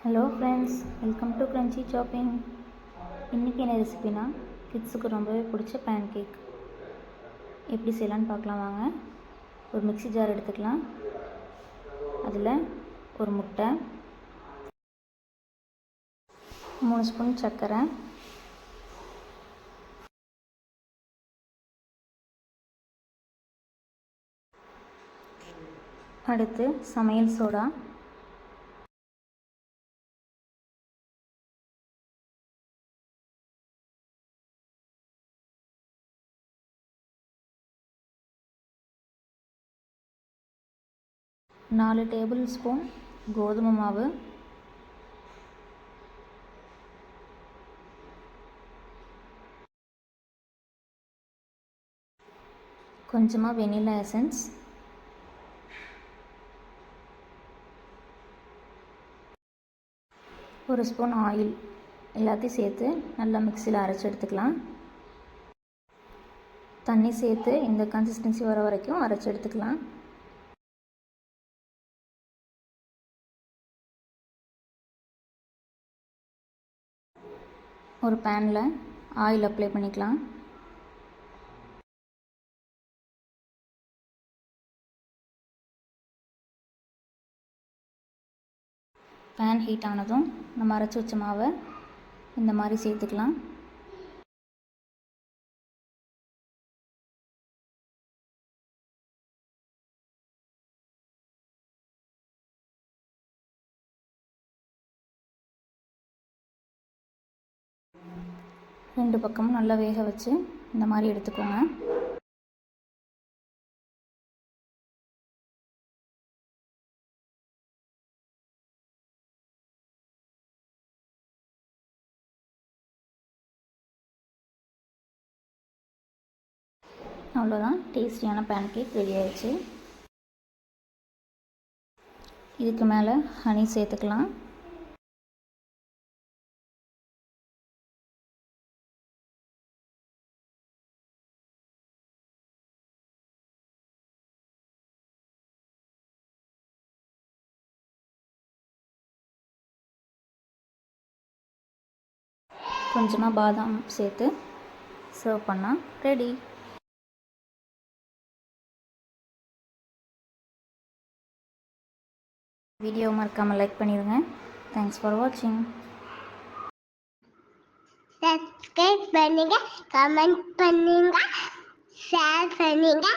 Hello friends, welcome to crunchy chopping. இன்றைக்கி என்ன ரெசிபினா கிட்ஸுக்கு ரொம்பவே பிடிச்ச பேன் கேக் எப்படி செய்யலான்னு பார்க்கலாம் வாங்க. ஒரு மிக்ஸி ஜார் எடுத்துக்கலாம். அதில் ஒரு முட்டை, 3 ஸ்பூன் சர்க்கரை, அடுத்து சமையல் சோடா, நாலு டேபிள் ஸ்பூன் கோதுமை மாவு, கொஞ்சமாக வெனிலா எசன்ஸ், ஒரு ஸ்பூன் ஆயில் எல்லாத்தையும் சேர்த்து நல்லா மிக்சியில் அரைச்சி எடுத்துக்கலாம். தண்ணி சேர்த்து இந்த கன்சிஸ்டன்சி வர வரைக்கும் அரைச்சி எடுத்துக்கலாம். ஒரு பேனில் ஆயில் அப்ளை பண்ணிக்கலாம். பேன் ஹீட் ஆனதும் நம்ம அரைச்சி வச்ச மாவை இந்த மாதிரி சேர்த்துக்கலாம். ரெண்டு பக்கமும் நல்லா வேக வச்சு இந்த மாதிரி எடுத்துக்கோங்க. அவ்வளோதான், டேஸ்டியான பேன் கேக் ரெடி ஆயிடுச்சு. இதுக்கு மேலே ஹனி சேர்த்துக்கலாம். கொஞ்சமாக பாதாம் சேர்த்து சர்வ் பண்ணால் ரெடி. வீடியோ மறக்காமல் லைக் பண்ணிடுங்க. தேங்க்ஸ் ஃபார் வாட்சிங். சப்ஸ்கிரைப் பண்ணுங்க, கமெண்ட் பண்ணுங்க, ஷேர் பண்ணுங்க.